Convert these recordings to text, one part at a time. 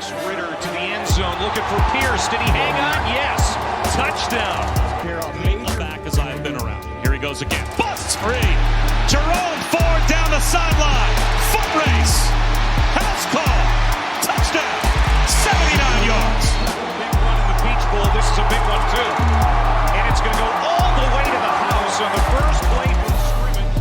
Takes Ritter to the end zone, looking for Pierce. Did he hang on? Yes. Touchdown. Here on the back as I've been around. Here he goes again. Busts free. Jerome Ford down the sideline. Foot race. House call. Touchdown. 79 yards. Big run in the Peach Bowl. This is a big one too. And it's going to go all the way to the house on the first play from scrimmage.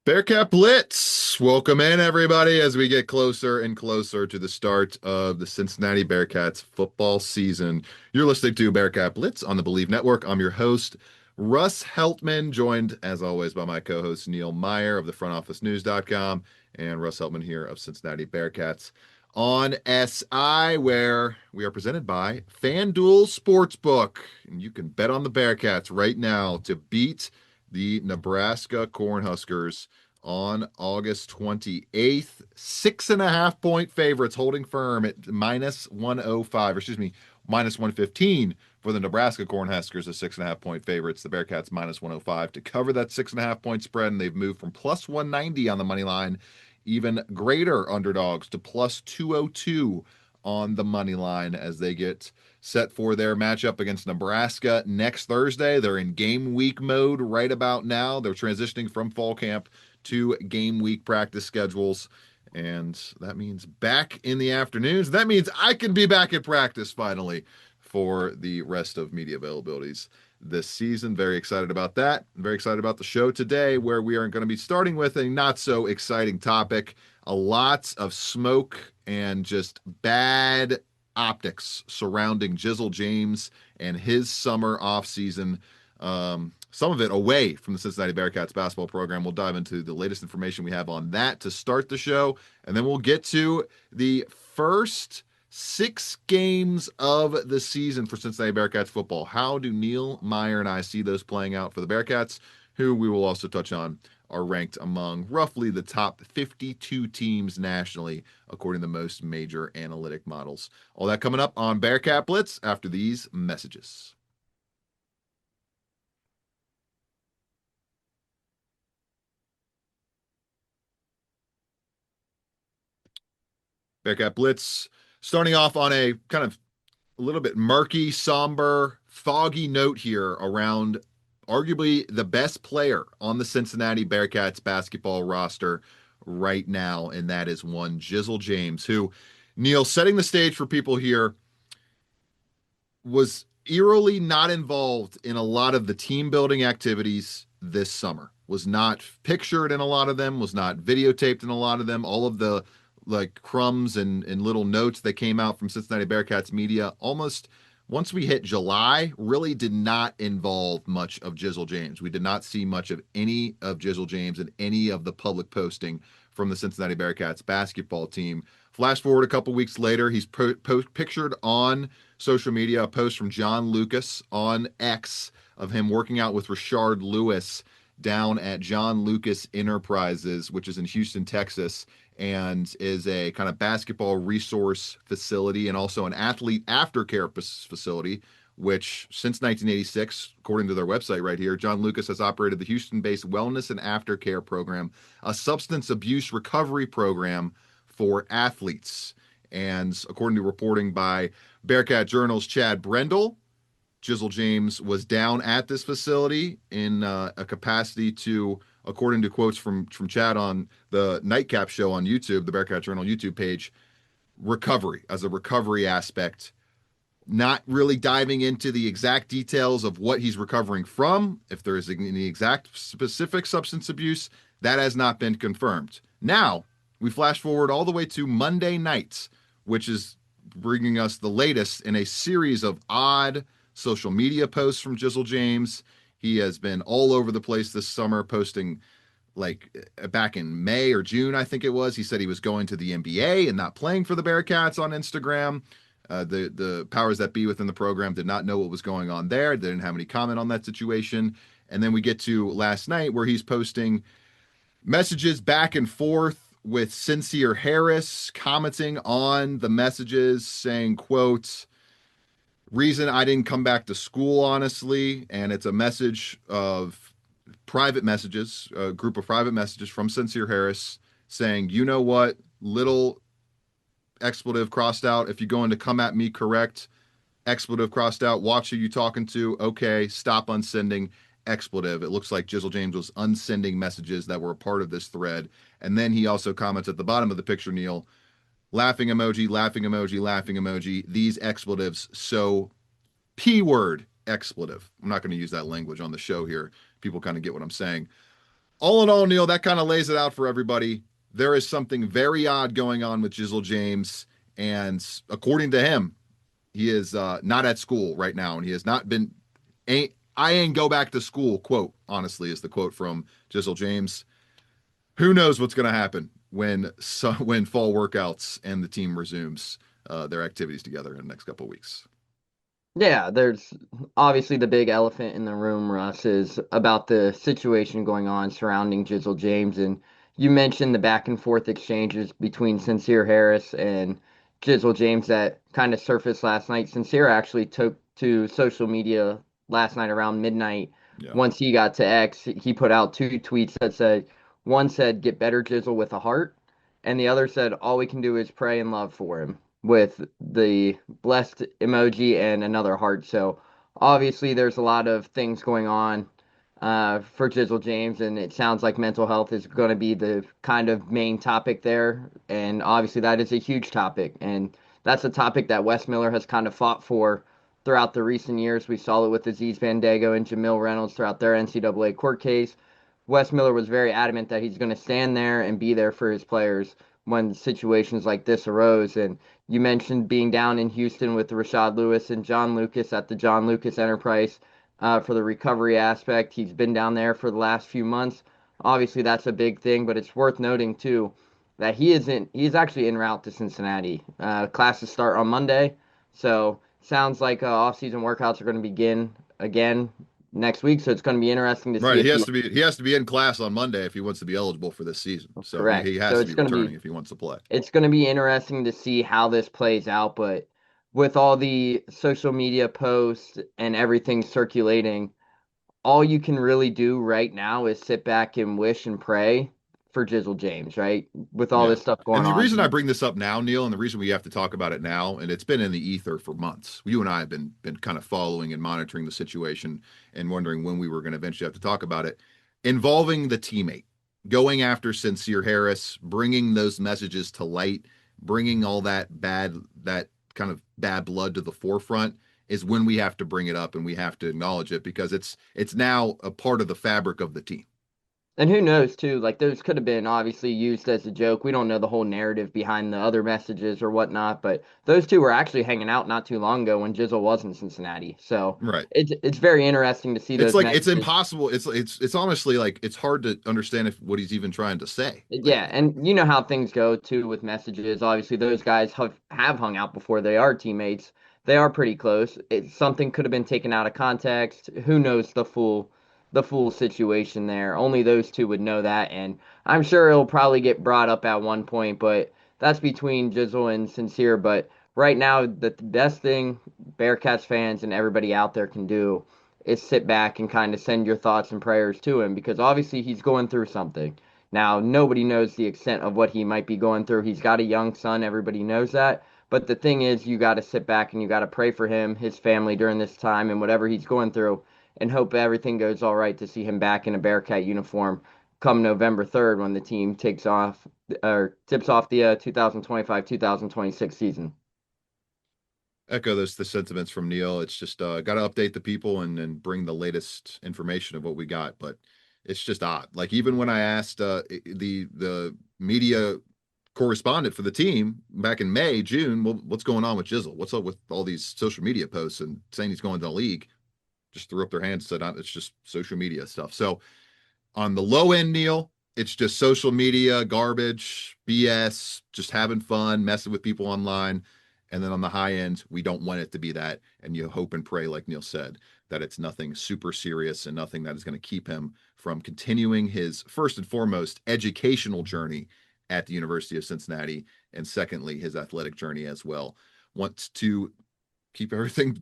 Bearcat Blitz. Welcome in, everybody, as we get closer and closer to the start of the Cincinnati Bearcats football season. You're listening to Bearcat Blitz on the Believe Network. I'm your host, Russ Heltman, joined, as always, by my co-host, Neil Meyer of the FrontOfficeNews.com and Russ Heltman here of Cincinnati Bearcats on SI, where we are presented by FanDuel Sportsbook. And you can bet on the Bearcats right now to beat the Nebraska Cornhuskers on August 28th. 6.5 point favorites holding firm at minus 105, or excuse me, minus 115 for the Nebraska Cornhuskers as 6.5 point favorites. The Bearcats minus 105 to cover that 6.5 point spread, and they've moved from plus 190 on the money line, even greater underdogs, to plus 202 on the money line as they get set for their matchup against Nebraska next Thursday. They're in game week mode right about now. They're transitioning from fall camp to game week practice schedules, and that means back in the afternoons. That means I can be back at practice finally for the rest of media availabilities this season. Very excited about that. I'm very excited about the show today, where we are going to be starting with a not so exciting topic. A lot of smoke and just bad optics surrounding Jizzel James and his summer offseason. Some of it away from the Cincinnati Bearcats basketball program. We'll dive into the latest information we have on that to start the show, and then we'll get to the first 6 games of the season for Cincinnati Bearcats football. How do Neil Meyer and I see those playing out for the Bearcats, who we will also touch on are ranked among roughly the top 52 teams nationally, according to most major analytic models. All that coming up on Bearcat Blitz after these messages. Bearcat Blitz starting off on a kind of a little bit murky, somber, foggy note here around arguably the best player on the Cincinnati Bearcats basketball roster right now, and that is one Jizzel James, who, Neil, setting the stage for people here, was eerily not involved in a lot of the team building activities this summer, was not pictured in a lot of them, was not videotaped in a lot of them. All of the crumbs and little notes that came out from Cincinnati Bearcats media almost once we hit July really did not involve much of Jizzel James. We did not see much of any of Jizzel James in any of the public posting from the Cincinnati Bearcats basketball team. Flash forward a couple weeks later, he's pictured on social media, a post from John Lucas on X of him working out with Rashard Lewis down at John Lucas Enterprises, which is in Houston, Texas, and is a kind of basketball resource facility and also an athlete aftercare facility, which since 1986, according to their website right here, John Lucas has operated the Houston-based wellness and aftercare program, a substance abuse recovery program for athletes. And according to reporting by Bearcat Journal's Chad Brendel, Jizzel James was down at this facility in a capacity to, according to quotes from Chad on the Nightcap show on YouTube, the Bearcat Journal YouTube page, recovery, as a recovery aspect, not really diving into the exact details of what he's recovering from, if there is any exact specific substance abuse. That has not been confirmed. Now, we flash forward all the way to Monday night, which is bringing us the latest in a series of odd social media posts from Jizzel James. He has been all over the place this summer, posting back in May or June, I think it was. He said he was going to the NBA and not playing for the Bearcats on Instagram. The powers that be within the program did not know what was going on there. They didn't have any comment on that situation. And then we get to last night, where he's posting messages back and forth with Sincere Harris, commenting on the messages, saying, quote, Reason I didn't come back to school, honestly, and it's a message of private messages, a group of private messages from Sincere Harris saying, you know what, little expletive crossed out. If you're going to come at me, correct, expletive crossed out. Watch who you talking to. Okay, stop unsending expletive. It looks like Jizzle James was unsending messages that were a part of this thread. And then he also comments at the bottom of the picture, Neil, laughing emoji, laughing emoji, laughing emoji. These expletives, so P word expletive. I'm not going to use that language on the show here. People kind of get what I'm saying. All in all, Neil, that kind of lays it out for everybody. There is something very odd going on with Jizzle James. And according to him, he is not at school right now. And he has not been, I ain't go back to school, quote, honestly, is the quote from Jizzle James. Who knows what's going to happen when fall workouts and the team resumes their activities together in the next couple of weeks. Yeah, there's obviously the big elephant in the room, Russ, is about the situation going on surrounding Jizzle James. And you mentioned the back and forth exchanges between Sincere Harris and Jizzle James that kind of surfaced last night. Sincere actually took to social media last night around midnight. Yeah. Once he got to X, he put out two tweets that said, one said, "Get better, Jizzle," with a heart, and the other said, "All we can do is pray and love for him," with the blessed emoji and another heart. So obviously there's a lot of things going on for Jizzle James, and it sounds like mental health is going to be the kind of main topic there. And obviously that is a huge topic, and that's a topic that Wes Miller has kind of fought for throughout the recent years. We saw it with Aziz Bandago and Jamil Reynolds throughout their NCAA court case. Wes Miller was very adamant that he's going to stand there and be there for his players when situations like this arose. And you mentioned being down in Houston with Rashad Lewis and John Lucas at the John Lucas Enterprise for the recovery aspect. He's been down there for the last few months. Obviously, that's a big thing, but it's worth noting too that he's actually en route to Cincinnati. Classes start on Monday, so sounds like off-season workouts are going to begin again next week. So it's going to be interesting to see Right, if he has to be in class on Monday if he wants to be eligible for this season. So correct. he has So to it's be going to returning be if he wants to play. it's going to be interesting to see how this plays out. But with all the social media posts and everything circulating, all you can really do right now is sit back and wish and pray for Jizzle James, right? With all Yeah. this stuff And going the on. reason I bring this up now, Neil, and the reason we have to talk about it now, and it's been in the ether for months. You and I have been kind of following and monitoring the situation and wondering when we were going to eventually have to talk about it, involving the teammate, going after Sincere Harris, bringing those messages to light, bringing all that kind of bad blood to the forefront is when we have to bring it up and we have to acknowledge it because it's now a part of the fabric of the team. And who knows too, like those could have been obviously used as a joke. We don't know the whole narrative behind the other messages or whatnot, but those two were actually hanging out not too long ago when Jizzle was in Cincinnati. So Right. it's very interesting to see It's those like it's messages. impossible. It's honestly like it's hard to understand what he's even trying to say. Like, Yeah, and you know how things go too with messages. Obviously, those guys have hung out before. They are teammates. They are pretty close. Something could have been taken out of context. Who knows the full situation there? Only those two would know that, and I'm sure it'll probably get brought up at one point, but that's between Jizzle and Sincere. But right now, the best thing Bearcats fans and everybody out there can do is sit back and kind of send your thoughts and prayers to him because obviously he's going through something. Now, nobody knows the extent of what he might be going through. He's got a young son, everybody knows that. But the thing is, you got to sit back and you got to pray for him, his family during this time, and whatever he's going through, and hope everything goes all right to see him back in a Bearcat uniform come November 3rd when the team takes off or tips off the 2025-2026 season. echo the sentiments from Neil. It's just got to update the people and bring the latest information of what we got. But it's just odd. Like even when I asked the media correspondent for the team back in May, June, well, what's going on with Jizzle? What's up with all these social media posts and saying he's going to the league? Just threw up their hands, said it's just social media stuff. So on the low end, Neil, it's just social media, garbage, BS, just having fun, messing with people online. And then on the high end, we don't want it to be that. And you hope and pray, like Neil said, that it's nothing super serious and nothing that is going to keep him from continuing his, first and foremost, educational journey at the University of Cincinnati. And secondly, his athletic journey as well. Wants to keep everything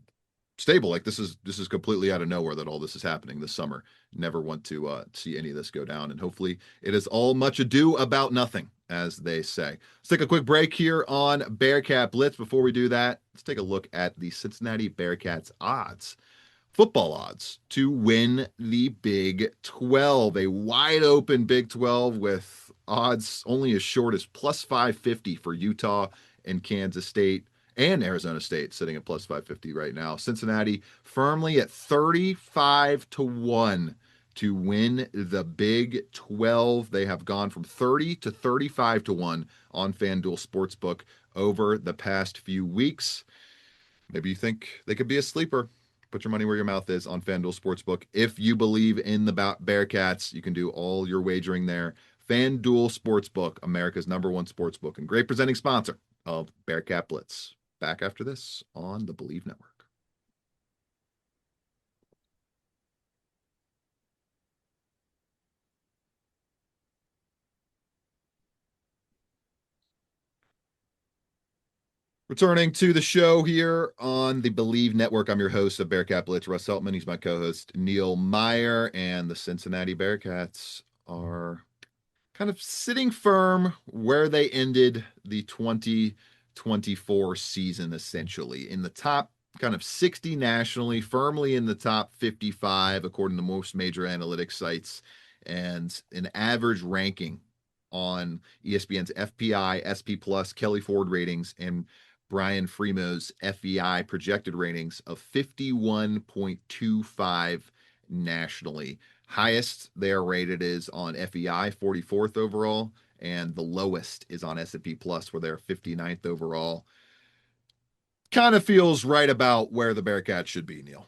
stable. Like this is completely out of nowhere that all this is happening this summer. Never want to see any of this go down, and hopefully it is all much ado about nothing, as they say. Let's take a quick break here on Bearcat Blitz. Before we do that, let's take a look at the Cincinnati Bearcats odds. Football odds to win the Big 12, a wide open Big 12 with odds only as short as plus 550 for Utah and Kansas State and Arizona State, sitting at plus 550 right now. Cincinnati firmly at 35 to 1 to win the Big 12. They have gone from 30 to 35 to 1 on FanDuel Sportsbook over the past few weeks. Maybe you think they could be a sleeper. Put your money where your mouth is on FanDuel Sportsbook. If you believe in the Bearcats, you can do all your wagering there. FanDuel Sportsbook, America's #1 sportsbook and great presenting sponsor of Bearcat Blitz. Back after this on the Believe Network. Returning to the show here on the Believe Network, I'm your host of Bearcat Blitz, Russ Heltman. He's my co-host, Neil Meyer, and the Cincinnati Bearcats are kind of sitting firm where they ended the 2024 season, essentially in the top kind of 60 nationally, firmly in the top 55 according to most major analytics sites, and an average ranking on ESPN's FPI, SP Plus, Kelly Ford ratings, and Brian Fremo's FEI projected ratings of 51.25 nationally. Highest they are rated is on FEI, 44th overall, and the lowest is on S&P Plus, where they're 59th overall. Kind of feels right about where the Bearcats should be, Neil.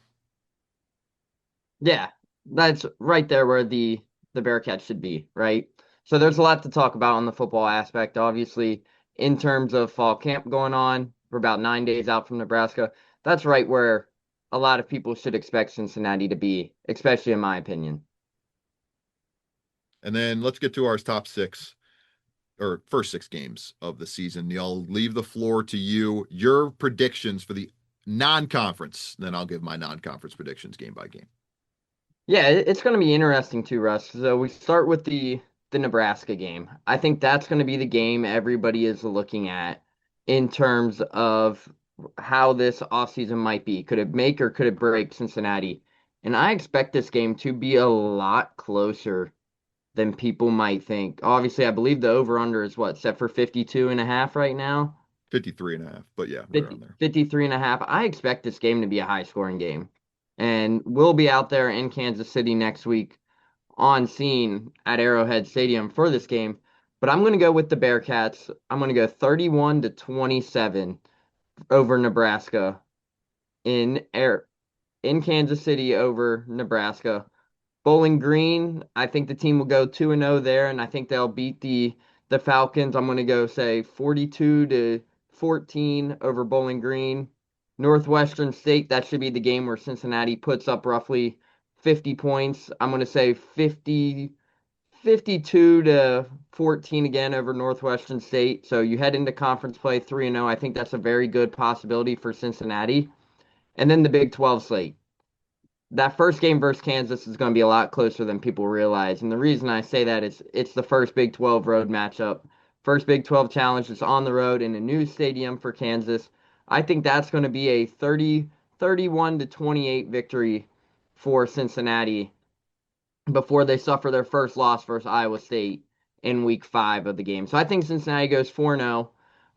Yeah, that's right there where the Bearcats should be, right? So there's a lot to talk about on the football aspect. Obviously, in terms of fall camp going on, we're about 9 days out from Nebraska. That's right where a lot of people should expect Cincinnati to be, especially in my opinion. And then let's get to our top six or first six games of the season. Neil, leave the floor to you. Your predictions for the non-conference. Then I'll give my non-conference predictions game by game. Yeah, it's going to be interesting too, Russ. So we start with the Nebraska game. I think that's going to be the game everybody is looking at in terms of how this offseason might be. Could it make or could it break Cincinnati? And I expect this game to be a lot closer than people might think. Obviously, I believe the over-under is what, set for 52.5 right now? 53.5, but yeah, we're 50, on there. 53.5. I expect this game to be a high-scoring game. And we'll be out there in Kansas City next week on scene at Arrowhead Stadium for this game. But I'm going to go with the Bearcats. I'm going to go 31-27 over Nebraska in Kansas City over Nebraska. Bowling Green, I think the team will go 2-0 there, and I think they'll beat the Falcons. I'm going to go say 42-14 over Bowling Green. Northwestern State, that should be the game where Cincinnati puts up roughly 50 points. I'm going to say 52-14 again over Northwestern State. So you head into conference play 3-0. I think that's a very good possibility for Cincinnati. And then the Big 12 slate. That first game versus Kansas is going to be a lot closer than people realize. And the reason I say that is it's the first Big 12 road matchup. First Big 12 challenge is on the road in a new stadium for Kansas. I think that's going to be a 31-28 victory for Cincinnati before they suffer their first loss versus Iowa State in week 5 of the game. So I think Cincinnati goes 4-0.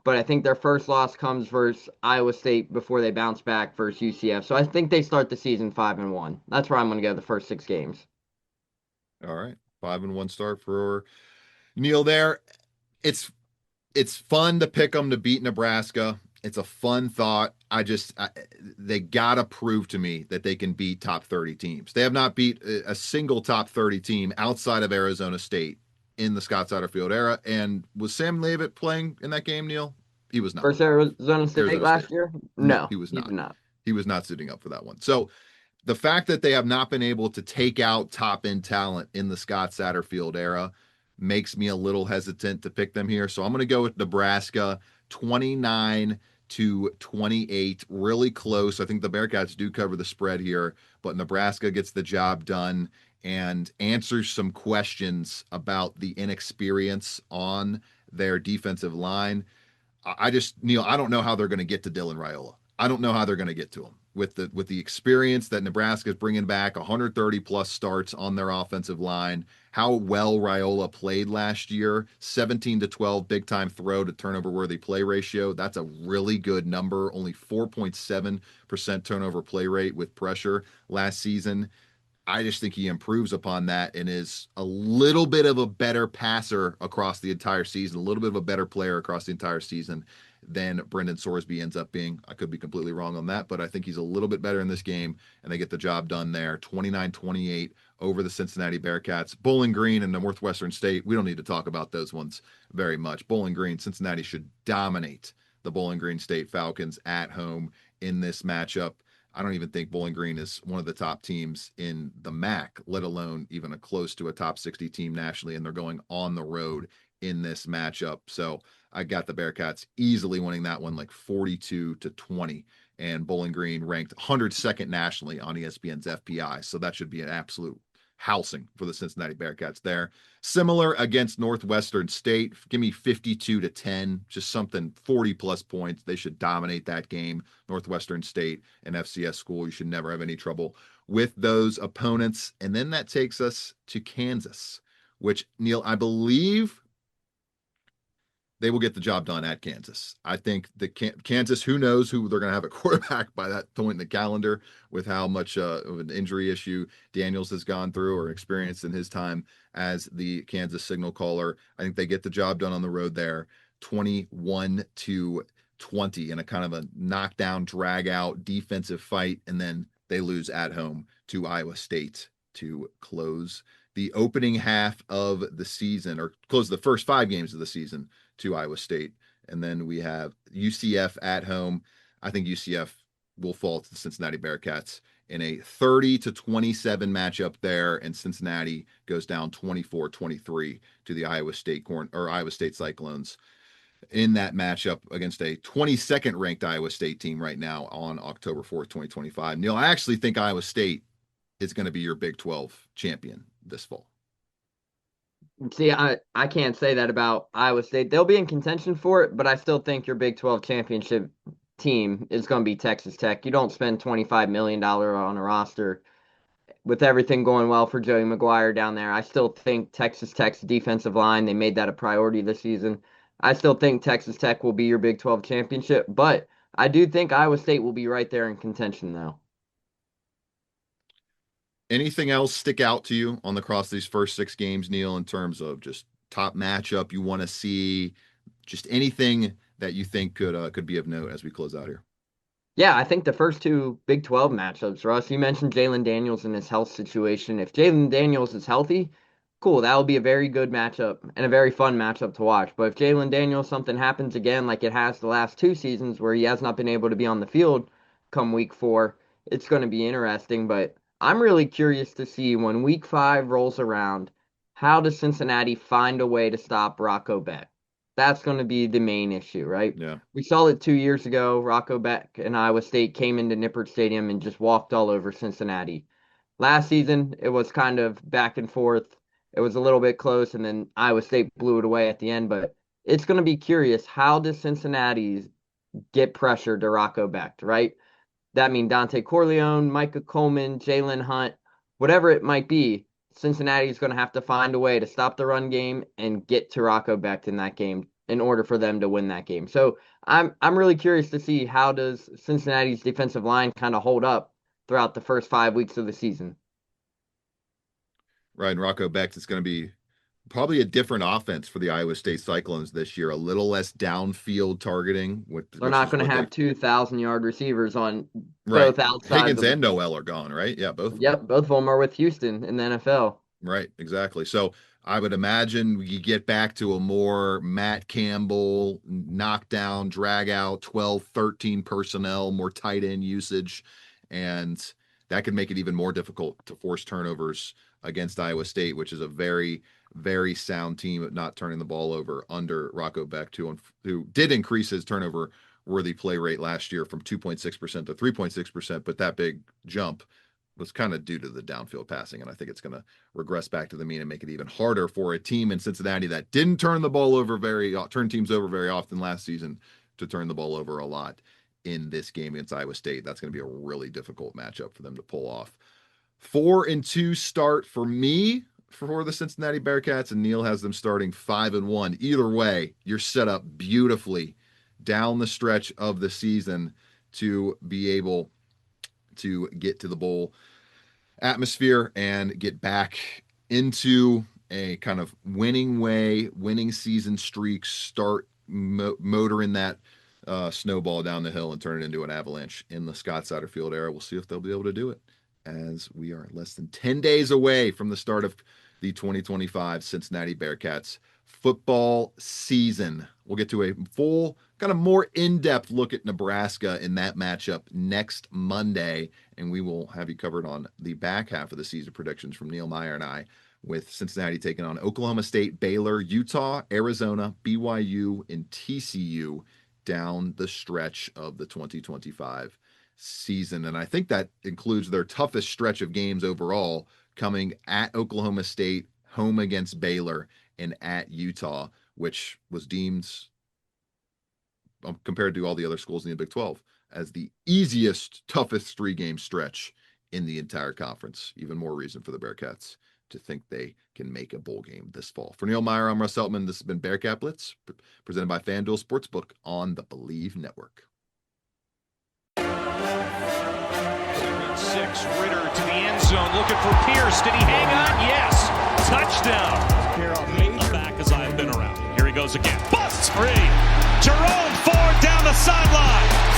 But I think their first loss comes versus Iowa State before they bounce back versus UCF. So I think they start the season 5-1. That's where I'm going to go the first 6 games. All right. 5-1 start for Neil there. It's fun to pick them to beat Nebraska. It's a fun thought. They got to prove to me that they can beat top 30 teams. They have not beat a single top 30 team outside of Arizona State in the Scott Satterfield era. And was Sam Leavitt playing in that game, Neil? He was not. Versus Arizona State last year? No, he was not. He did not. He was not suiting up for that one. So the fact that they have not been able to take out top end talent in the Scott Satterfield era makes me a little hesitant to pick them here. So I'm going to go with Nebraska 29 to 28, really close. I think the Bearcats do cover the spread here, but Nebraska gets the job done and answers some questions about the inexperience on their defensive line. I just, Neil, I don't know how they're going to get to Dylan Raiola. I don't know how they're going to get to him with the experience that Nebraska is bringing back, 130 plus starts on their offensive line. How well Raiola played last year, 17-12 big time throw to turnover worthy play ratio. That's a really good number. Only 4.7% turnover play rate with pressure last season. I just think he improves upon that and is a little bit of a better passer across the entire season, a little bit of a better player across the entire season than Brendan Sorsby ends up being. I could be completely wrong on that, but I think he's a little bit better in this game, and they get the job done there. 29-28 over the Cincinnati Bearcats. Bowling Green and the Northwestern State, we don't need to talk about those ones very much. Bowling Green, Cincinnati should dominate the Bowling Green State Falcons at home in this matchup. I don't even think Bowling Green is one of the top teams in the MAC, let alone even a close to a top 60 team nationally, and they're going on the road in this matchup. So I got the Bearcats easily winning that one like 42-20, and Bowling Green ranked 102nd nationally on ESPN's FPI. So that should be an absolute housing for the Cincinnati Bearcats there. Similar against Northwestern State. Give me 52-10, just something 40 plus points. They should dominate that game. Northwestern State, an FCS school. You should never have any trouble with those opponents. And then that takes us to Kansas, which, Neil, I believe they will get the job done at Kansas. I think the Kansas, who knows who they're going to have at quarterback by that point in the calendar with how much of an injury issue Daniels has gone through or experienced in his time as the Kansas signal caller. I think they get the job done on the road there, 21-20 in a kind of a knockdown, drag out defensive fight. And then they lose at home to Iowa State to close the opening half of the season, or close the first 5 games of the season to Iowa State. And then we have UCF at home. I think UCF will fall to the Cincinnati Bearcats in a 30-27 matchup there, and Cincinnati goes down 24-23 to the Iowa State Cyclones in that matchup against a 22nd ranked Iowa State team right now on October 4th, 2025. Neil, I actually think Iowa State is going to be your Big 12 champion this fall. See, I can't say that about Iowa State. They'll be in contention for it, but I still think your Big 12 championship team is going to be Texas Tech. You don't spend $25 million on a roster with everything going well for Joey McGuire down there. I still think Texas Tech's defensive line, they made that a priority this season. I still think Texas Tech will be your Big 12 championship, but I do think Iowa State will be right there in contention, though. Anything else stick out to you on across these first 6 games, Neil, in terms of just top matchup you want to see, just anything that you think could be of note as we close out here? Yeah, I think the first 2 Big 12 matchups, Russ, you mentioned Jalen Daniels and his health situation. If Jalen Daniels is healthy, cool, that'll be a very good matchup and a very fun matchup to watch. But if Jalen Daniels, something happens again like it has the last 2 seasons where he has not been able to be on the field come week 4, it's going to be interesting. But I'm really curious to see when week 5 rolls around, how does Cincinnati find a way to stop Rocco Beck? That's going to be the main issue, right? Yeah. We saw it 2 years ago. Rocco Beck and Iowa State came into Nippert Stadium and just walked all over Cincinnati. Last season, it was kind of back and forth. It was a little bit close, and then Iowa State blew it away at the end. But it's going to be curious. How does Cincinnati get pressure to Rocco Beck, right? That means Dante Corleone, Micah Coleman, Jalen Hunt, whatever it might be. Cincinnati is going to have to find a way to stop the run game and get to Rocco Becht in that game in order for them to win that game. So I'm really curious to see how does Cincinnati's defensive line kind of hold up throughout the first 5 weeks of the season. Right, and Rocco Becht is going to be probably a different offense for the Iowa State Cyclones this year, a little less downfield targeting. They're not going to have 2,000-yard receivers on right. both outside. Higgins and Noel are gone, right? Yeah, both. Yep, both of them are with Houston in the NFL. Right, exactly. So I would imagine you get back to a more Matt Campbell, knockdown, drag out, 12, 13 personnel, more tight end usage. And that could make it even more difficult to force turnovers against Iowa State, which is a very, very sound team at not turning the ball over under Rocco Becht, who did increase his turnover worthy play rate last year from 2.6% to 3.6%, but that big jump was kind of due to the downfield passing. And I think it's going to regress back to the mean and make it even harder for a team in Cincinnati that didn't turn teams over very often last season to turn the ball over a lot in this game against Iowa State. That's going to be a really difficult matchup for them to pull off. 4-2 start for me for the Cincinnati Bearcats, and Neil has them starting 5-1. Either way, you're set up beautifully down the stretch of the season to be able to get to the bowl atmosphere and get back into a kind of winning season streak, start motoring that snowball down the hill and turn it into an avalanche in the Scott Satterfield era. We'll see if they'll be able to do it, as we are less than 10 days away from the start of the 2025 Cincinnati Bearcats football season. We'll get to a full, kind of more in-depth look at Nebraska in that matchup next Monday, and we will have you covered on the back half of the season predictions from Neil Meyer and I, with Cincinnati taking on Oklahoma State, Baylor, Utah, Arizona, BYU, and TCU down the stretch of the 2025 season. And I think that includes their toughest stretch of games overall, coming at Oklahoma State, home against Baylor, and at Utah, which was deemed, compared to all the other schools in the Big 12, as the easiest, toughest 3-game stretch in the entire conference. Even more reason for the Bearcats to think they can make a bowl game this fall. For Neil Meyer, I'm Russ Eltman. This has been Bearcat Blitz, presented by FanDuel Sportsbook on the Believe Network. 6, Ritter to the end zone, looking for Pierce. Did he hang on? Yes. Touchdown. Back as I've been around. Here he goes again. Busts free. Jerome Ford down the sideline.